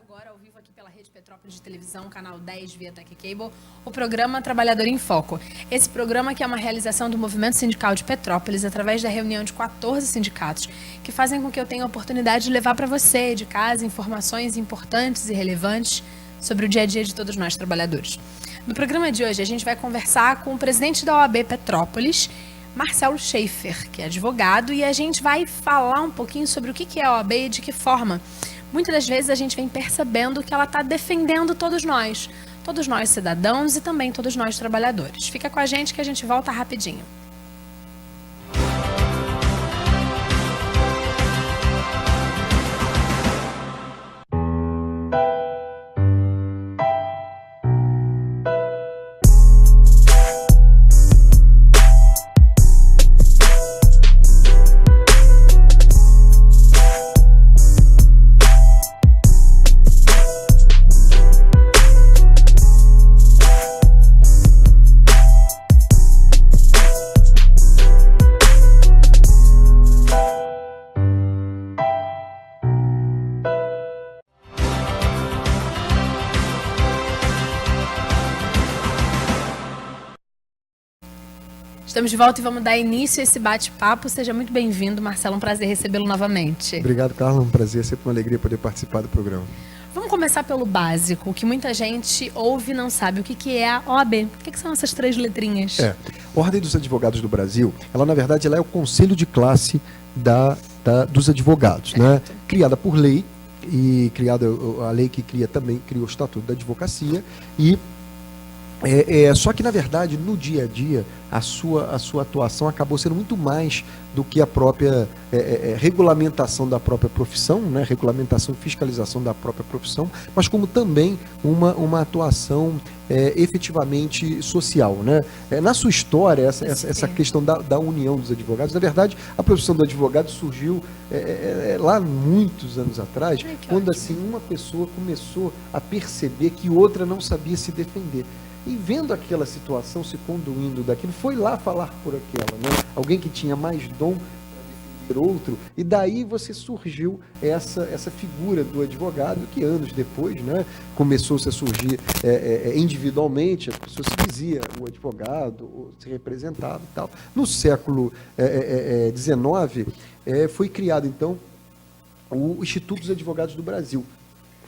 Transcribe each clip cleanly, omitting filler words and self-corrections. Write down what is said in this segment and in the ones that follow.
agora ao vivo aqui pela Rede Petrópolis de Televisão, canal 10 via Tech Cable, o programa Trabalhador em Foco. Esse programa que é uma realização do Movimento Sindical de Petrópolis através da reunião de 14 sindicatos que fazem com que eu tenha a oportunidade de levar para você de casa informações importantes e relevantes sobre o dia a dia de todos nós trabalhadores. No programa de hoje a gente vai conversar com o presidente da OAB Petrópolis, Marcelo Schaefer, que é advogado, e a gente vai falar um pouquinho sobre o que é a OAB e de que forma. Muitas das vezes a gente vem percebendo que ela está defendendo todos nós cidadãos e também todos nós trabalhadores. Fica com a gente que a gente volta rapidinho. Estamos de volta e vamos dar início a esse bate-papo. Seja muito bem-vindo, Marcelo. Um prazer recebê-lo novamente. Obrigado, Carla. Um prazer, sempre uma alegria poder participar do programa. Vamos começar pelo básico, que muita gente ouve e não sabe. O que é a OAB? O que são essas três letrinhas? Ordem dos Advogados do Brasil, ela na verdade ela é o conselho de classe dos advogados, né? Criada por lei, e criada a lei que também criou o Estatuto da Advocacia, e só que, na verdade, no dia a dia, a sua atuação acabou sendo muito mais do que a própria regulamentação da própria profissão, né? Regulamentação e fiscalização da própria profissão, mas como também uma atuação efetivamente social, né? Na sua história, essa questão da união dos advogados, na verdade, a profissão do advogado surgiu lá muitos anos atrás, quando assim, uma pessoa começou a perceber que outra não sabia se defender. E vendo aquela situação se conduindo daquilo, foi lá falar por aquela, né? Alguém que tinha mais dom para defender outro, e daí você surgiu essa figura do advogado, que anos depois, né, começou-se a surgir individualmente, as pessoas se diziam o advogado, se representava e tal. No século XIX, foi criado, então, o Instituto dos Advogados do Brasil.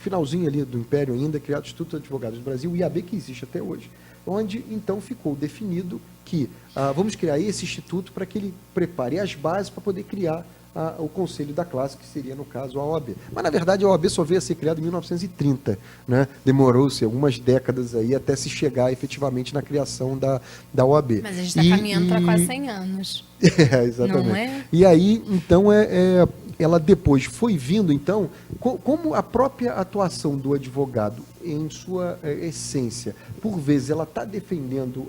Finalzinho ali do Império ainda, criado o Instituto dos Advogados do Brasil, o IAB, que existe até hoje, onde então ficou definido que vamos criar esse instituto para que ele prepare as bases para poder criar o Conselho da Classe, que seria, no caso, a OAB. Mas, na verdade, a OAB só veio a ser criada em 1930, né? Demorou-se algumas décadas aí até se chegar efetivamente na criação da OAB. Mas a gente está caminhando para quase 100 anos. Exatamente. Não é? E aí, então, ela depois foi vindo, então, como a própria atuação do advogado, em sua essência, por vezes ela está defendendo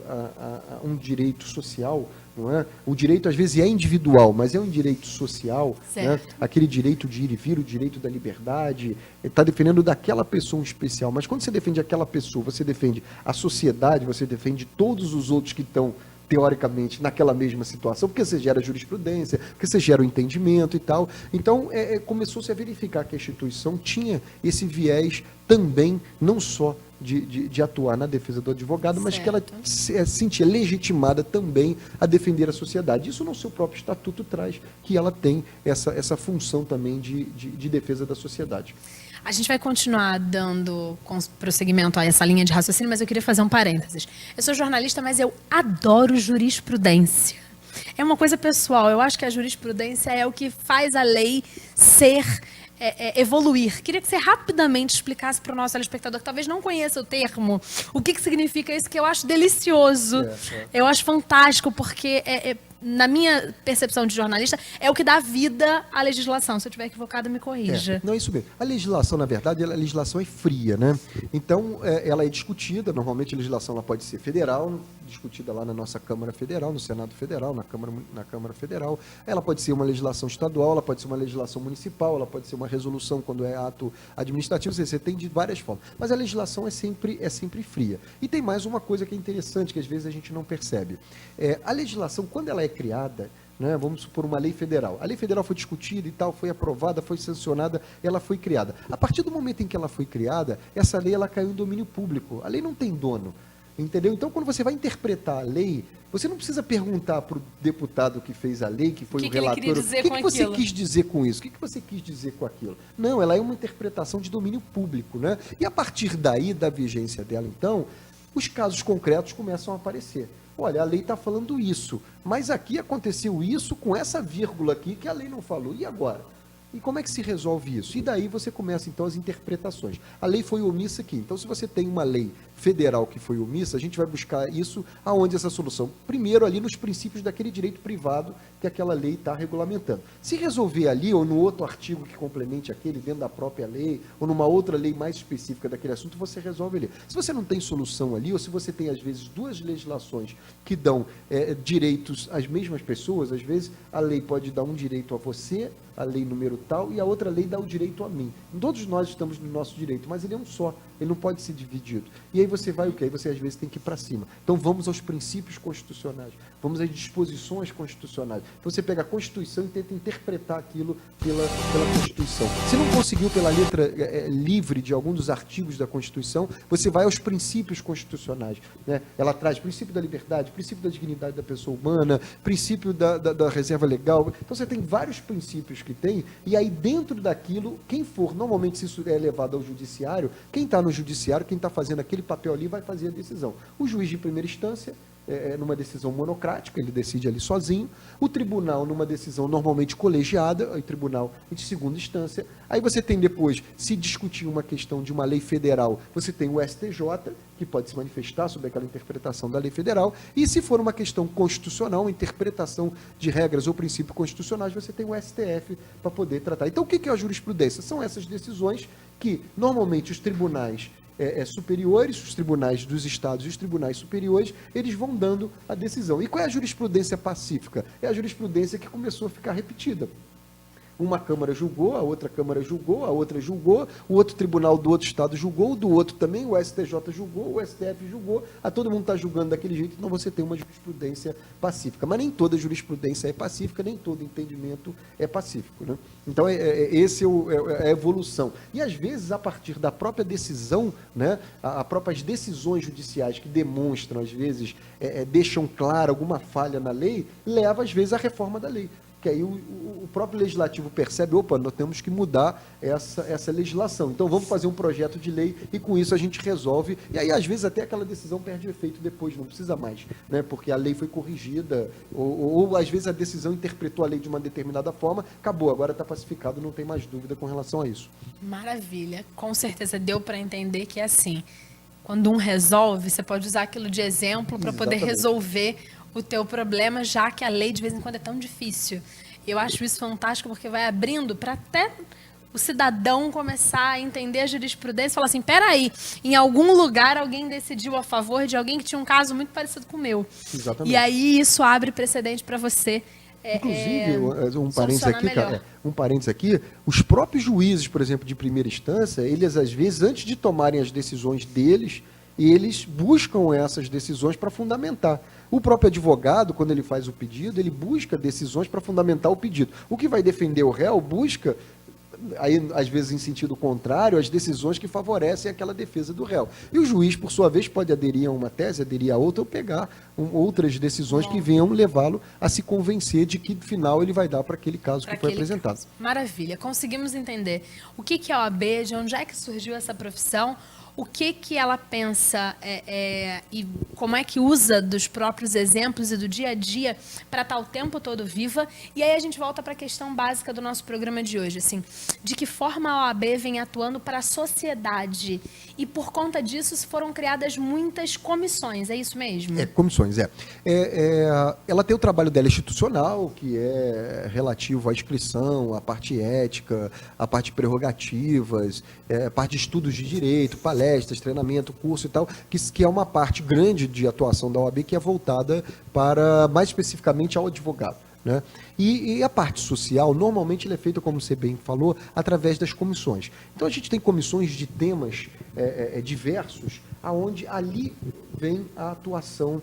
um direito social, não é? O direito, às vezes, é individual, mas é um direito social, né? Aquele direito de ir e vir, o direito da liberdade, está defendendo daquela pessoa especial. Mas quando você defende aquela pessoa, você defende a sociedade, você defende todos os outros que estão teoricamente, naquela mesma situação, porque você gera jurisprudência, porque você gera o entendimento e tal. Então, começou-se a verificar que a instituição tinha esse viés também, não só de atuar na defesa do advogado, mas que ela se sentia legitimada também a defender a sociedade. Isso no seu próprio estatuto traz que ela tem essa função também de defesa da sociedade. A gente vai continuar dando prosseguimento a essa linha de raciocínio, mas eu queria fazer um parênteses. Eu sou jornalista, mas eu adoro jurisprudência. É uma coisa pessoal. Eu acho que a jurisprudência é o que faz a lei evoluir. Queria que você rapidamente explicasse para o nosso telespectador que talvez não conheça o termo, o que significa isso, que eu acho delicioso. Eu acho fantástico, porque na minha percepção de jornalista, é o que dá vida à legislação. Se eu estiver equivocada, me corrija. Não, é isso mesmo. A legislação, na verdade, a legislação é fria, né? Então, ela é discutida, normalmente a legislação ela pode ser federal, discutida lá na nossa Câmara Federal, no Senado Federal, na Câmara Federal. Ela pode ser uma legislação estadual, ela pode ser uma legislação municipal, ela pode ser uma resolução quando é ato administrativo, você tem de várias formas. Mas a legislação é sempre fria. E tem mais uma coisa que é interessante, que às vezes a gente não percebe. A legislação, quando ela é criada, né? Vamos supor uma lei federal. A lei federal foi discutida e tal, foi aprovada, foi sancionada, ela foi criada. A partir do momento em que ela foi criada, essa lei ela caiu em domínio público. A lei não tem dono, entendeu? Então, quando você vai interpretar a lei, você não precisa perguntar para o deputado que fez a lei, que foi o relator, o que você quis dizer com isso? O que você quis dizer com aquilo? Não, ela é uma interpretação de domínio público, né? E a partir daí, da vigência dela, então, os casos concretos começam a aparecer. Olha, a lei está falando isso, mas aqui aconteceu isso com essa vírgula aqui que a lei não falou. E agora? E como é que se resolve isso? E daí você começa, então, as interpretações. A lei foi omissa aqui. Então, se você tem uma lei federal que foi omissa, a gente vai buscar isso aonde essa solução? Primeiro, ali nos princípios daquele direito privado que aquela lei está regulamentando. Se resolver ali, ou no outro artigo que complemente aquele, dentro da própria lei, ou numa outra lei mais específica daquele assunto, você resolve ali. Se você não tem solução ali, ou se você tem, às vezes, duas legislações que dão direitos às mesmas pessoas, às vezes a lei pode dar um direito a você, a lei número tal, e a outra lei dá o direito a mim. Todos nós estamos no nosso direito, mas ele é um só, ele não pode ser dividido. E aí você vai o quê? Aí você às vezes tem que ir para cima. Então vamos aos princípios constitucionais, vamos às disposições constitucionais. Então você pega a Constituição e tenta interpretar aquilo pela Constituição. Se não conseguiu pela letra livre de algum dos artigos da Constituição, você vai aos princípios constitucionais, né? Ela traz princípio da liberdade, princípio da dignidade da pessoa humana, princípio da reserva legal. Então você tem vários princípios que tem, e aí dentro daquilo, quem for, normalmente se isso é levado ao judiciário, quem está no judiciário, quem está fazendo aquele papel ali, vai fazer a decisão. O juiz de primeira instância, numa decisão monocrática, ele decide ali sozinho. O tribunal, numa decisão normalmente colegiada, o tribunal de segunda instância. Aí você tem depois, se discutir uma questão de uma lei federal, você tem o STJ, que pode se manifestar sobre aquela interpretação da lei federal, e se for uma questão constitucional, uma interpretação de regras ou princípios constitucionais, você tem o STF para poder tratar. Então, o que é a jurisprudência? São essas decisões que, normalmente, os tribunais superiores, os tribunais dos estados e os tribunais superiores, eles vão dando a decisão. E qual é a jurisprudência pacífica? É a jurisprudência que começou a ficar repetida. Uma Câmara julgou, a outra Câmara julgou, a outra julgou, o outro tribunal do outro estado julgou, o do outro também, o STJ julgou, o STF julgou, todo mundo está julgando daquele jeito, então você tem uma jurisprudência pacífica. Mas nem toda jurisprudência é pacífica, nem todo entendimento é pacífico, né? Então, esse é a evolução. E, às vezes, a partir da própria decisão, né, as próprias decisões judiciais que demonstram, às vezes, deixam clara alguma falha na lei, leva, às vezes, à reforma da lei. Que aí o próprio legislativo percebe, opa, nós temos que mudar essa legislação. Então, vamos fazer um projeto de lei e, com isso, a gente resolve. E aí, às vezes, até aquela decisão perde efeito depois, não precisa mais, né? Porque a lei foi corrigida, ou às vezes, a decisão interpretou a lei de uma determinada forma, acabou, agora está pacificado, não tem mais dúvida com relação a isso. Maravilha. Com certeza deu para entender que é assim. Quando um resolve, você pode usar aquilo de exemplo para poder resolver o teu problema, já que a lei de vez em quando é tão difícil. Eu acho isso fantástico porque vai abrindo para até o cidadão começar a entender a jurisprudência e falar assim, peraí, em algum lugar alguém decidiu a favor de alguém que tinha um caso muito parecido com o meu. Exatamente. E aí isso abre precedente para você. Inclusive, um parênteses aqui, os próprios juízes, por exemplo, de primeira instância, eles às vezes, antes de tomarem as decisões deles, eles buscam essas decisões para fundamentar. O próprio advogado, quando ele faz o pedido, ele busca decisões para fundamentar o pedido. O que vai defender o réu busca, aí, às vezes em sentido contrário, as decisões que favorecem aquela defesa do réu. E o juiz, por sua vez, pode aderir a uma tese, aderir a outra, ou pegar outras decisões que venham levá-lo a se convencer de que, no final, ele vai dar para aquele caso que foi apresentado. Caso. Maravilha. Conseguimos entender o que é a OAB, de onde é que surgiu essa profissão, o que ela pensa e como é que usa dos próprios exemplos e do dia a dia para estar o tempo todo viva. E aí a gente volta para a questão básica do nosso programa de hoje, assim, de que forma a OAB vem atuando para a sociedade. E por conta disso foram criadas muitas comissões, é isso mesmo? Comissões. Ela tem o trabalho dela institucional, que é relativo à inscrição, à parte ética, à parte de prerrogativas, a parte de estudos de direito, palestras, treinamento, curso e tal, que é uma parte grande de atuação da OAB que é voltada para, mais especificamente, ao advogado, né? E a parte social, normalmente, ela é feita, como você bem falou, através das comissões. Então, a gente tem comissões de temas diversos, aonde ali vem a atuação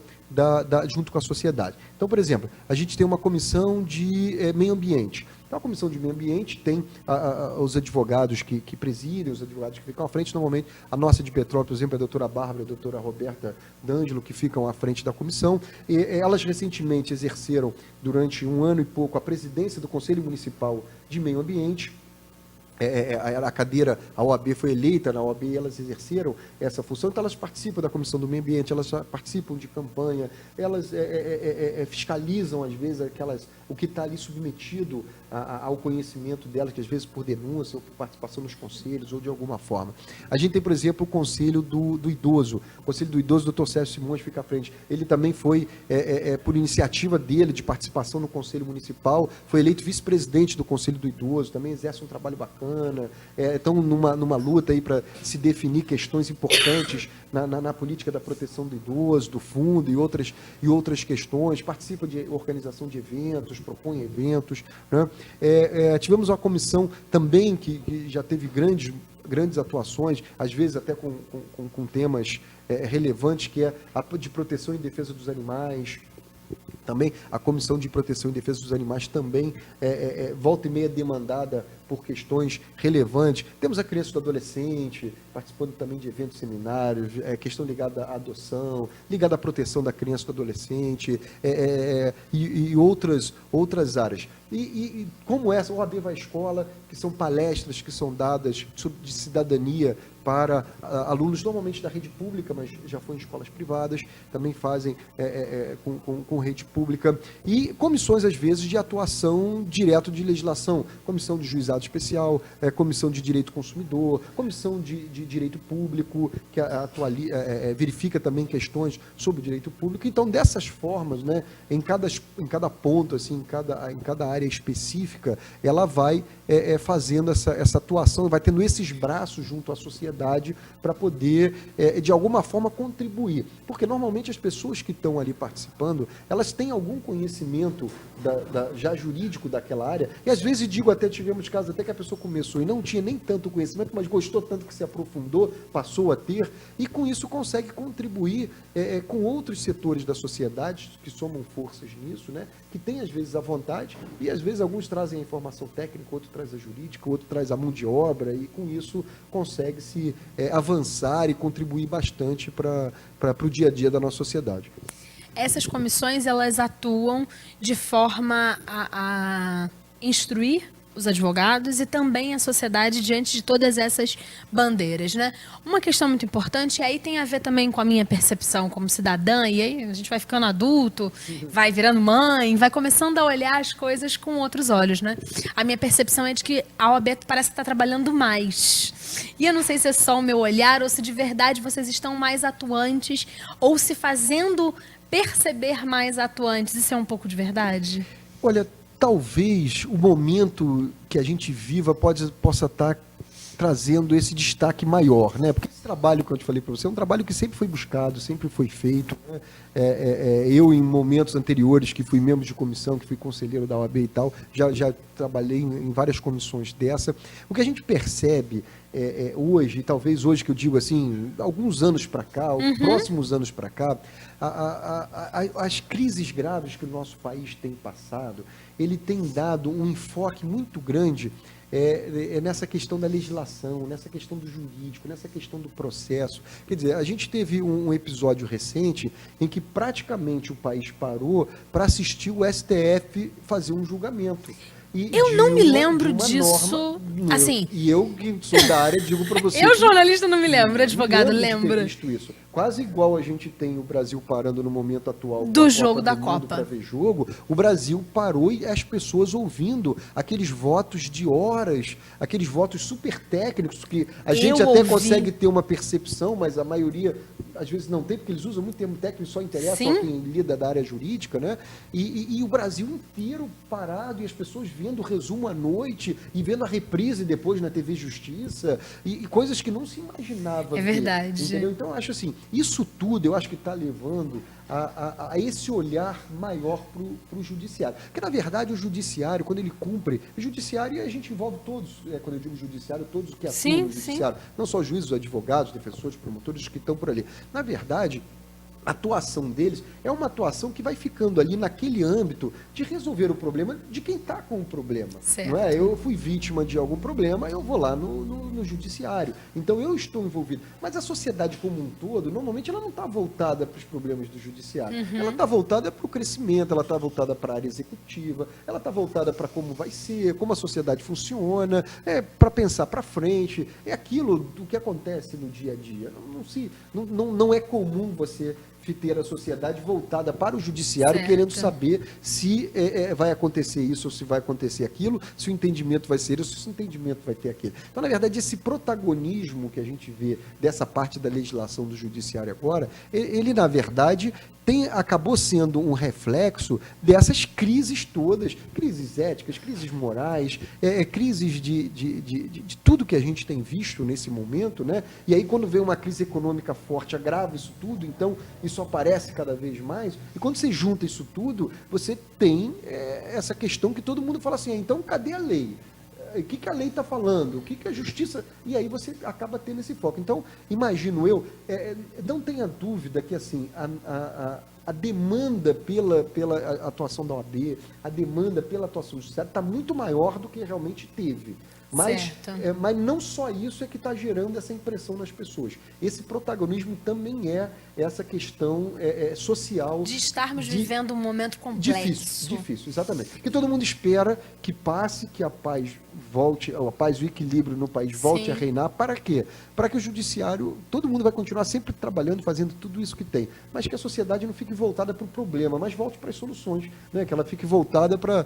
junto com a sociedade. Então, por exemplo, a gente tem uma comissão de meio ambiente. Então, a comissão de meio ambiente tem os advogados que presidem, os advogados que ficam à frente. Normalmente, a nossa de Petrópolis, por exemplo, a doutora Bárbara e a doutora Roberta D'Angelo, que ficam à frente da comissão. E elas recentemente exerceram, durante 1 ano e pouco, a presidência do Conselho Municipal de Meio Ambiente. A cadeira, a OAB foi eleita na OAB e elas exerceram essa função, então elas participam da Comissão do Meio Ambiente, elas participam de campanha, elas fiscalizam, às vezes, o que está ali submetido ao conhecimento delas, que às vezes por denúncia ou por participação nos conselhos ou de alguma forma. A gente tem, por exemplo, o Conselho do Idoso. O Conselho do Idoso, o Dr. Sérgio Simões fica à frente. Ele também foi, por iniciativa dele, de participação no Conselho Municipal, foi eleito vice-presidente do Conselho do Idoso, também exerce um trabalho bacana, estão numa luta aí para se definir questões importantes na política da proteção do idoso, do fundo e outras questões, participa de organização de eventos, propõe eventos, né? Tivemos uma comissão também que já teve grandes atuações, às vezes até com temas relevantes, que é a de proteção e defesa dos animais. Também a Comissão de Proteção e Defesa dos Animais também volta e meia demandada por questões relevantes. Temos a criança e o adolescente participando também de eventos, seminários, questão ligada à adoção, ligada à proteção da criança e do adolescente, e outras áreas. E como essa, o OAB Vai à Escola, que são palestras que são dadas de cidadania para alunos normalmente da rede pública, mas já foi em escolas privadas, também fazem com rede pública, e comissões, às vezes, de atuação direto de legislação, comissão de juizado especial, comissão de direito consumidor, comissão de direito público, que verifica também questões sobre o direito público. Então, dessas formas, né, em cada ponto, assim, em cada área específica, ela vai fazendo essa atuação, vai tendo esses braços junto à sociedade para poder, de alguma forma, contribuir. Porque, normalmente, as pessoas que estão ali participando, elas têm algum conhecimento já jurídico daquela área, e às vezes, tivemos casos até que a pessoa começou e não tinha nem tanto conhecimento, mas gostou tanto que se aprofundou, passou a ter, e com isso consegue contribuir com outros setores da sociedade, que somam forças nisso, né? Que tem às vezes a vontade, e às vezes alguns trazem a informação técnica, outro traz a jurídica, outro traz a mão de obra, e com isso consegue-se avançar e contribuir bastante para o dia a dia da nossa sociedade. Essas comissões, elas atuam de forma a instruir os advogados e também a sociedade diante de todas essas bandeiras, né? Uma questão muito importante, e aí tem a ver também com a minha percepção como cidadã, e aí a gente vai ficando adulto, vai virando mãe, vai começando a olhar as coisas com outros olhos, né? A minha percepção é de que a OAB parece que está trabalhando mais. E eu não sei se é só o meu olhar ou se de verdade vocês estão mais atuantes ou se fazendo perceber mais atuantes. Isso é um pouco de verdade? Olha, talvez o momento que a gente viva possa estar trazendo esse destaque maior, né? Porque esse trabalho que eu te falei para você é um trabalho que sempre foi buscado, sempre foi feito, né? Eu, em momentos anteriores, que fui membro de comissão, que fui conselheiro da OAB e tal, já trabalhei em várias comissões dessa. O que a gente percebe hoje, e talvez hoje que eu digo assim, alguns anos para cá, próximos anos para cá, as crises graves que o nosso país tem passado, ele tem dado um enfoque muito grande nessa questão da legislação, nessa questão do jurídico, nessa questão do processo. Quer dizer, a gente teve um episódio recente em que praticamente o país parou para assistir o STF fazer um julgamento. Eu não me lembro disso, assim... E eu, que sou da área, digo para você... Eu, jornalista, não me lembro, advogado, lembra. Visto isso. Quase igual a gente tem o Brasil parando no momento atual do jogo da Copa para ver jogo, o Brasil parou e as pessoas ouvindo aqueles votos de horas, aqueles votos super técnicos que a gente até consegue ter uma percepção, mas a maioria às vezes não tem, porque eles usam muito termo técnico, só interessa a quem lida da área jurídica, né? E o Brasil inteiro parado e as pessoas vendo o resumo à noite e vendo a reprise depois na TV Justiça e coisas que não se imaginava. É verdade. Entendeu? Então, eu acho assim, isso tudo eu acho que está levando a esse olhar maior para o judiciário. Porque, na verdade, o judiciário, quando ele cumpre, o judiciário, a gente envolve todos, quando eu digo judiciário, todos que atuam no judiciário, não só juízes, advogados, defensores, promotores, que estão por ali. Na verdade, a atuação deles é uma atuação que vai ficando ali naquele âmbito de resolver o problema de quem está com o problema. Certo. Não é? Eu fui vítima de algum problema, eu vou lá no judiciário. Então eu estou envolvido. Mas a sociedade como um todo, normalmente ela não está voltada para os problemas do judiciário. Ela está voltada para o crescimento, ela está voltada para a área executiva, ela está voltada para como vai ser, como a sociedade funciona, para pensar para frente. É aquilo do que acontece no dia a dia. Não é comum você ter a sociedade voltada para o judiciário, certo, querendo saber se vai acontecer isso ou se vai acontecer aquilo, se o entendimento vai ser isso, se o entendimento vai ter aquilo. Então, na verdade, esse protagonismo que a gente vê dessa parte da legislação do judiciário agora, ele na verdade, acabou sendo um reflexo dessas crises todas, crises éticas, crises morais, crises de tudo que a gente tem visto nesse momento, né? E aí quando vem uma crise econômica forte, agrava isso tudo, então isso aparece cada vez mais, e quando você junta isso tudo, você tem essa questão que todo mundo fala assim, então cadê a lei? O que a lei está falando? O que a justiça... E aí você acaba tendo esse foco. Então, imagino eu, não tenha dúvida que assim, a demanda pela atuação da OAB, a demanda pela atuação do judiciário está muito maior do que realmente teve. Mas não só isso é que está gerando essa impressão nas pessoas. Esse protagonismo também é essa questão social. De estarmos vivendo um momento complexo. Difícil, exatamente. Que todo mundo espera que passe, que a paz volte, a paz e o equilíbrio no país volte a reinar. Para quê? Para que o judiciário, todo mundo vai continuar sempre trabalhando, fazendo tudo isso que tem, mas que a sociedade não fique voltada para o problema, mas volte para as soluções, né? Que ela fique voltada para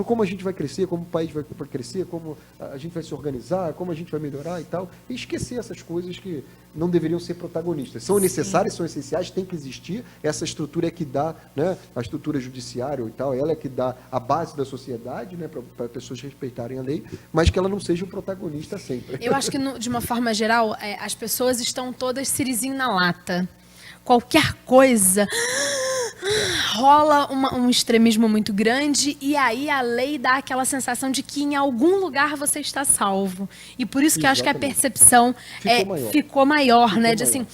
como a gente vai crescer, como o país vai crescer, como a gente vai se organizar, como a gente vai melhorar e tal, e esquecer essas coisas que não deveriam ser protagonistas. São necessárias, são essenciais, tem que existir, essa estrutura é que dá, né, a estrutura judiciária e tal, ela é que dá a base da sociedade, né, para pessoas respeitarem a lei, mas que ela não seja o protagonista sempre. Eu acho que, de uma forma geral, as pessoas estão todas cirizinho na lata. Qualquer coisa rola um extremismo muito grande e aí a lei dá aquela sensação de que em algum lugar você está salvo. E por isso que eu acho que a percepção ficou maior, né? De assim,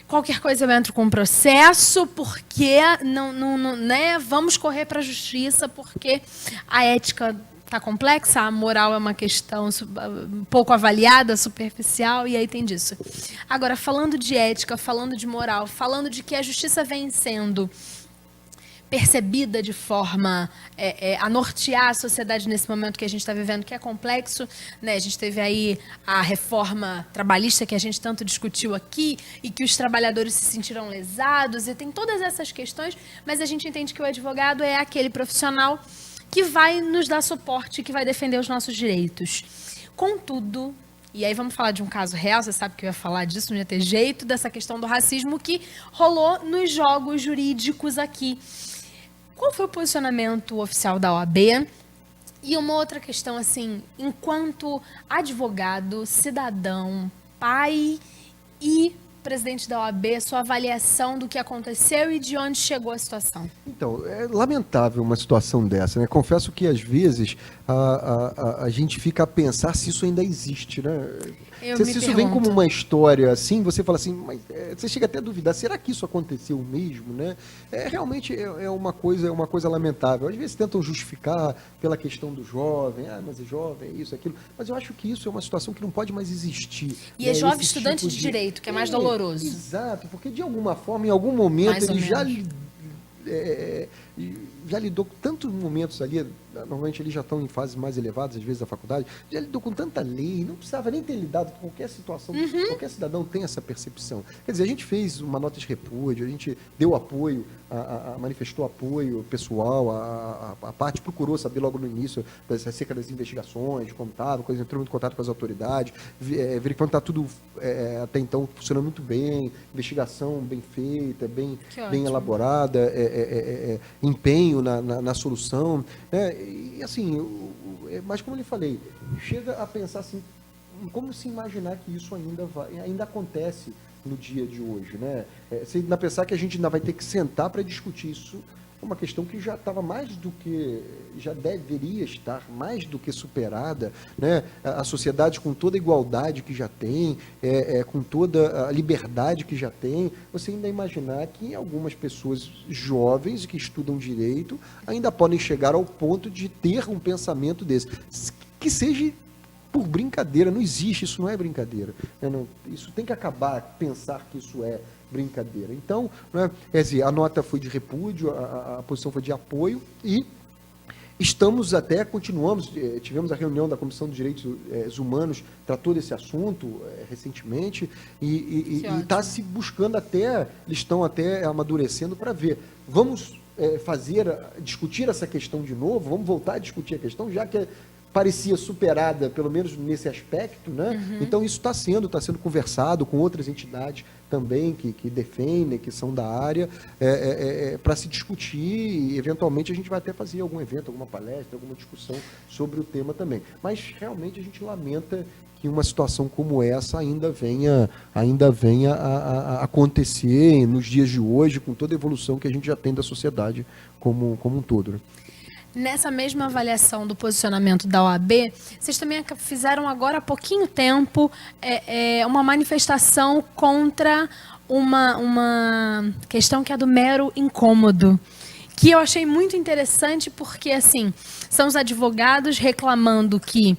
qualquer coisa eu entro com um processo porque né, vamos correr para a justiça porque a ética está complexa, a moral é uma questão pouco avaliada, superficial, e aí tem disso. Agora, falando de ética, falando de moral, falando de que a justiça vem sendo percebida de forma a nortear a sociedade nesse momento que a gente está vivendo, que é complexo, né? A gente teve aí a reforma trabalhista que a gente tanto discutiu aqui e que os trabalhadores se sentiram lesados, e tem todas essas questões, mas a gente entende que o advogado é aquele profissional que vai nos dar suporte, que vai defender os nossos direitos. Contudo, e aí vamos falar de um caso real, você sabe que eu ia falar disso, não ia ter jeito, dessa questão do racismo que rolou nos jogos jurídicos aqui. Qual foi o posicionamento oficial da OAB? E uma outra questão, assim, enquanto advogado, cidadão, pai e presidente da OAB, sua avaliação do que aconteceu e de onde chegou a situação? Então, é lamentável uma situação dessa, né? Confesso que às vezes a gente fica a pensar se isso ainda existe, né? Se isso vem como uma história assim, você fala assim, mas você chega até a duvidar, será que isso aconteceu mesmo, né? Realmente é uma coisa lamentável. Às vezes tentam justificar pela questão do jovem, mas é jovem, é isso, aquilo. Mas eu acho que isso é uma situação que não pode mais existir. E é jovem estudante de direito, que é mais doloroso. Exato, porque de alguma forma, em algum momento, ele já lidou com tantos momentos ali, normalmente eles já estão em fases mais elevadas, às vezes, da faculdade, já lidou com tanta lei, não precisava nem ter lidado com qualquer situação, qualquer cidadão tem essa percepção. Quer dizer, a gente fez uma nota de repúdio, a gente deu apoio, manifestou apoio pessoal, a parte procurou saber logo no início acerca das investigações, como estava, entrou em contato com as autoridades, verificando que está tudo até então funcionando muito bem, investigação bem feita, bem elaborada, empenho na solução, né? E assim, mas como eu lhe falei, chega a pensar assim, como se imaginar que isso ainda acontece no dia de hoje, né? Você ainda pensar que a gente ainda vai ter que sentar para discutir isso, é uma questão que já estava já deveria estar mais do que superada, né? A sociedade com toda a igualdade que já tem, com toda a liberdade que já tem, você ainda imaginar que algumas pessoas jovens que estudam direito ainda podem chegar ao ponto de ter um pensamento desse, que seja por brincadeira. Não existe, isso não é brincadeira, né? Isso tem que acabar, pensar que isso é brincadeira. Então, né, a nota foi de repúdio, a posição foi de apoio e continuamos, tivemos a reunião da Comissão dos Direitos Humanos, tratou desse assunto recentemente e está se buscando eles estão até amadurecendo para ver. Vamos discutir essa questão de novo, vamos voltar a discutir a questão, já que parecia superada, pelo menos nesse aspecto, né? Uhum. Então isso está sendo conversado com outras entidades também que defendem, que são da área, para se discutir e eventualmente a gente vai até fazer algum evento, alguma palestra, alguma discussão sobre o tema também. Mas realmente a gente lamenta que uma situação como essa ainda venha a acontecer nos dias de hoje, com toda a evolução que a gente já tem da sociedade como um todo, né? Nessa mesma avaliação do posicionamento da OAB, vocês também fizeram agora há pouquinho tempo uma manifestação contra uma questão que é do mero incômodo, que eu achei muito interessante porque, assim, são os advogados reclamando que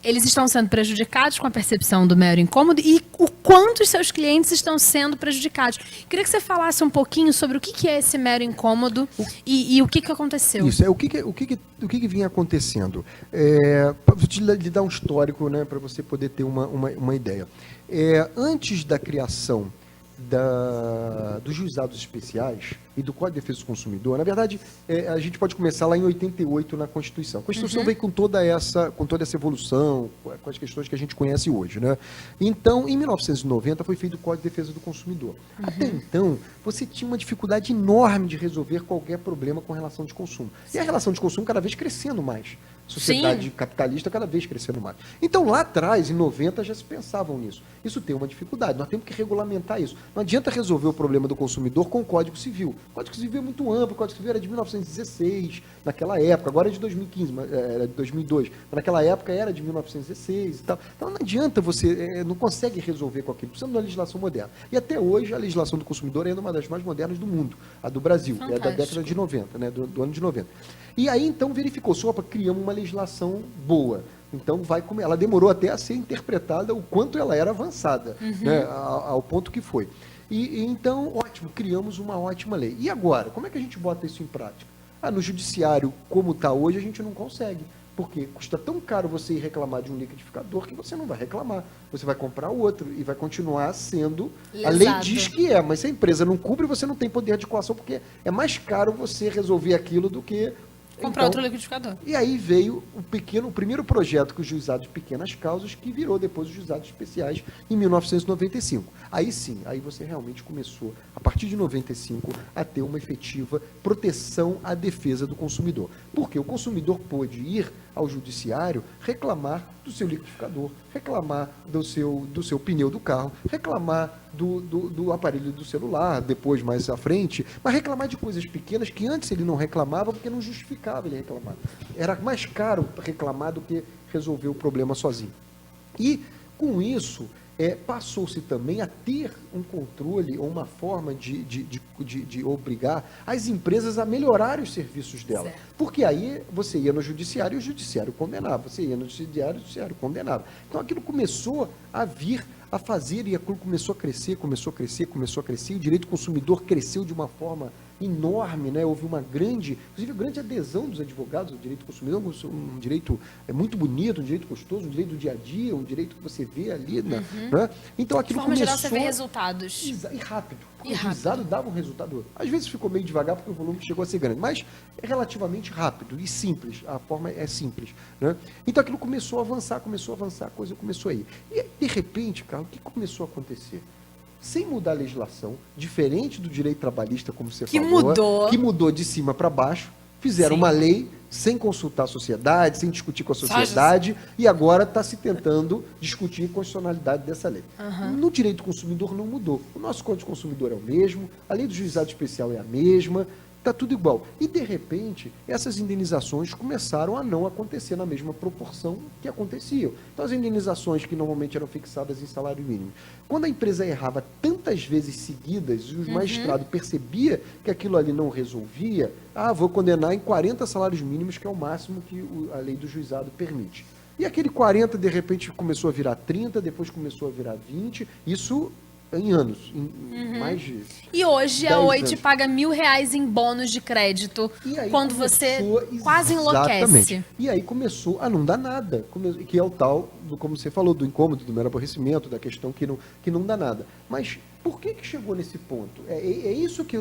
eles estão sendo prejudicados com a percepção do mero incômodo e o quanto os seus clientes estão sendo prejudicados. Queria que você falasse um pouquinho sobre o que é esse mero incômodo e o que aconteceu. Isso, o que vinha acontecendo. Vou lhe dar um histórico, né, para você poder ter uma ideia. Antes da criação dos juizados especiais e do Código de Defesa do Consumidor, na verdade, a gente pode começar lá em 88 na Constituição. A Constituição veio com toda essa evolução, com as questões que a gente conhece hoje, né? Então, em 1990 foi feito o Código de Defesa do Consumidor. Até então, você tinha uma dificuldade enorme de resolver qualquer problema com relação de consumo. E a relação de consumo cada vez crescendo mais. Sociedade capitalista cada vez crescendo mais. Então, lá atrás, em 90, já se pensavam nisso. Isso tem uma dificuldade, nós temos que regulamentar isso. Não adianta resolver o problema do consumidor com o Código Civil. O Código Civil é muito amplo, o Código Civil era de 1916, naquela época, agora é de 2015, era de 2002, mas naquela época era de 1916 e tal. Então, não adianta não consegue resolver com aquilo, precisa de uma legislação moderna. E até hoje, a legislação do consumidor é uma das mais modernas do mundo, a do Brasil, é da década de 90, né, do ano de 90. E aí, então, verificou-se, criamos uma legislação boa. Então, ela demorou até a ser interpretada o quanto ela era avançada, né, ao ponto que foi. Então, ótimo, criamos uma ótima lei. E agora, como é que a gente bota isso em prática? No judiciário, como está hoje, a gente não consegue. Porque custa tão caro você ir reclamar de um liquidificador que você não vai reclamar. Você vai comprar outro e vai continuar sendo... Lesado. A lei diz que mas se a empresa não cumpre, você não tem poder de coação, porque é mais caro você resolver aquilo do que... Comprar outro liquidificador. E aí veio o primeiro projeto que os juizados de pequenas causas, que virou depois os juizados especiais em 1995. Aí sim, aí você realmente começou, a partir de 95, a ter uma efetiva proteção à defesa do consumidor. Porque o consumidor pôde ir ao judiciário reclamar do seu liquidificador, reclamar do seu pneu do carro, reclamar do aparelho do celular, depois mais à frente, mas reclamar de coisas pequenas que antes ele não reclamava porque não justificava ele reclamar. Era mais caro reclamar do que resolver o problema sozinho. E, com isso, passou-se também a ter um controle ou uma forma de obrigar as empresas a melhorar os serviços dela. Certo. Porque aí você ia no judiciário e o judiciário condenava. Você ia no judiciário e o judiciário condenava. Então aquilo começou a vir a fazer e aquilo começou a crescer. E o direito do consumidor cresceu de uma forma enorme, né? Houve uma grande adesão dos advogados ao direito do consumidor, um direito muito bonito, um direito gostoso, um direito do dia a dia, um direito que você vê ali, né? Então aquilo começou... De forma geral, você vê resultados. E rápido. O juizado dava um resultado. Às vezes ficou meio devagar porque o volume chegou a ser grande, mas é relativamente rápido e simples. A forma é simples, né? Então aquilo começou a avançar, a coisa começou a ir. E de repente, Carlos, o que começou a acontecer? Sem mudar a legislação, diferente do direito trabalhista, como você falou, que mudou de cima para baixo, Fizeram Sim. uma lei sem consultar a sociedade, sem discutir com a sociedade, e agora está se tentando discutir a constitucionalidade dessa lei. No direito do consumidor não mudou. O nosso Código do Consumidor é o mesmo, a lei do juizado especial é a mesma, está tudo igual. E, de repente, essas indenizações começaram a não acontecer na mesma proporção que aconteciam. Então, as indenizações que normalmente eram fixadas em salário mínimo. Quando a empresa errava tantas vezes seguidas e o magistrado percebia que aquilo ali não resolvia, vou condenar em 40 salários mínimos, que é o máximo que a lei do juizado permite. E aquele 40, de repente, começou a virar 30, depois começou a virar 20, isso em anos, em mais de E hoje a 10 Oi te anos. paga R$1.000 em bônus de crédito E aí quando você começou- quase enlouquece. Exatamente. E aí começou a não dar nada, que é o tal, como você falou, do incômodo, do mero aborrecimento, da questão que não dá nada. Mas por que chegou nesse ponto? É isso que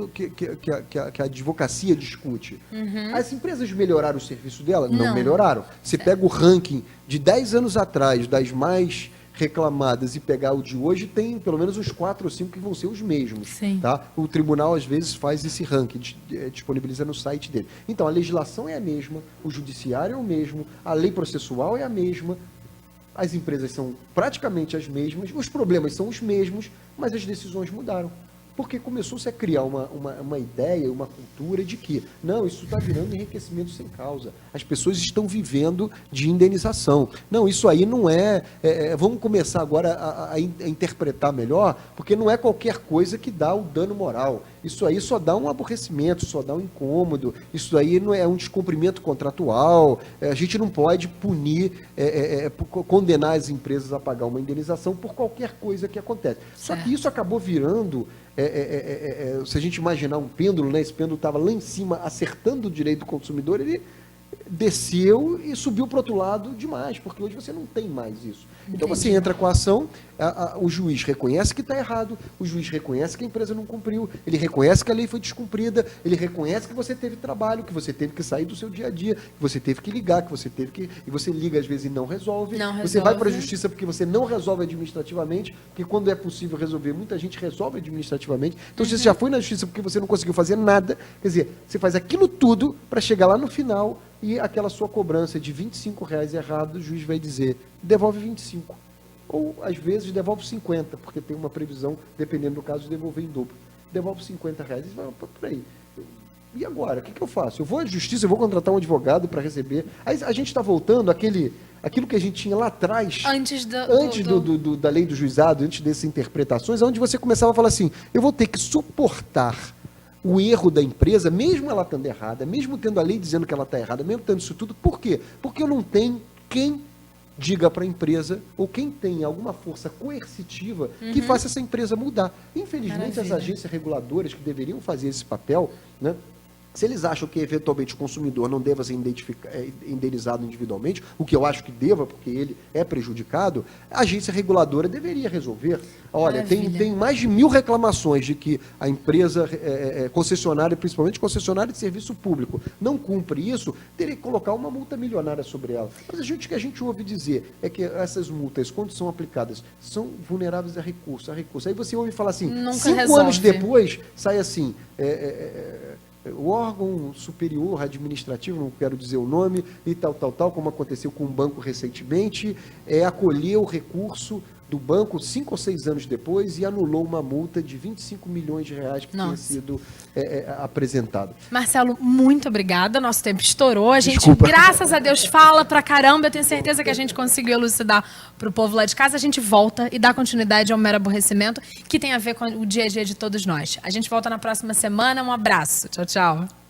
a advocacia discute. As empresas melhoraram o serviço dela? Não Não. melhoraram. Você pega o ranking de 10 anos atrás, das mais reclamadas, e pegar o de hoje, tem pelo menos uns 4 ou 5 que vão ser os mesmos. Sim. Tá? O tribunal, às vezes, faz esse ranking, disponibiliza no site dele. Então, a legislação é a mesma, o judiciário é o mesmo, a lei processual é a mesma, as empresas são praticamente as mesmas, os problemas são os mesmos, mas as decisões mudaram. Porque começou-se a criar uma ideia, uma cultura de que, não, isso está virando enriquecimento sem causa. As pessoas estão vivendo de indenização. Não, isso aí não vamos começar agora a interpretar melhor, porque não é qualquer coisa que dá o dano moral. Isso aí só dá um aborrecimento, só dá um incômodo. Isso aí não é um descumprimento contratual. A gente não pode punir, condenar as empresas a pagar uma indenização por qualquer coisa que acontece. Só que isso acabou virando... se a gente imaginar um pêndulo, né, esse pêndulo estava lá em cima acertando o direito do consumidor, ele desceu e subiu para o outro lado demais, porque hoje você não tem mais isso. Então você entra com a ação, o juiz reconhece que está errado, o juiz reconhece que a empresa não cumpriu, ele reconhece que a lei foi descumprida, ele reconhece que você teve trabalho, que você teve que sair do seu dia a dia, que você teve que ligar, que você teve que... E você liga às vezes e não resolve. Você vai para a justiça porque você não resolve administrativamente, porque quando é possível resolver, muita gente resolve administrativamente. Então você já foi na justiça porque você não conseguiu fazer nada. Quer dizer, você faz aquilo tudo para chegar lá no final e aquela sua cobrança de R$25 errado, o juiz vai dizer, devolve 25. Ou, às vezes, devolve 50, porque tem uma previsão, dependendo do caso, de devolver em dobro. Devolve R$50. E vai, peraí, e agora? O que eu faço? Eu vou à justiça, eu vou contratar um advogado para receber. Aí a gente está voltando aquilo que a gente tinha lá atrás, antes da lei do juizado, antes dessas interpretações, onde você começava a falar assim, eu vou ter que suportar o erro da empresa, mesmo ela estando errada, mesmo tendo a lei dizendo que ela está errada, mesmo tendo isso tudo. Por quê? Porque eu não tenho quem diga para a empresa, ou quem tem alguma força coercitiva que faça essa empresa mudar. Infelizmente, as agências reguladoras que deveriam fazer esse papel, né, se eles acham que, eventualmente, o consumidor não deva ser indenizado individualmente, o que eu acho que deva, porque ele é prejudicado, a agência reguladora deveria resolver. Olha, tem mais de 1000 reclamações de que a empresa concessionária, principalmente concessionária de serviço público, não cumpre isso, teria que colocar uma multa milionária sobre ela. Mas o que a gente ouve dizer é que essas multas, quando são aplicadas, são vulneráveis a recurso. Aí você ouve falar assim, 5 anos depois, sai assim... o órgão superior administrativo, não quero dizer o nome, e tal, como aconteceu com o banco recentemente, acolheu o recurso do banco 5 ou 6 anos depois e anulou uma multa de R$25 milhões que tinha sido apresentado. Marcelo, muito obrigada. Nosso tempo estourou. A gente, Desculpa. Graças a Deus, fala pra caramba. Eu tenho certeza que a gente conseguiu elucidar pro povo lá de casa. A gente volta e dá continuidade ao mero aborrecimento, que tem a ver com o dia a dia de todos nós. A gente volta na próxima semana. Um abraço. Tchau, tchau.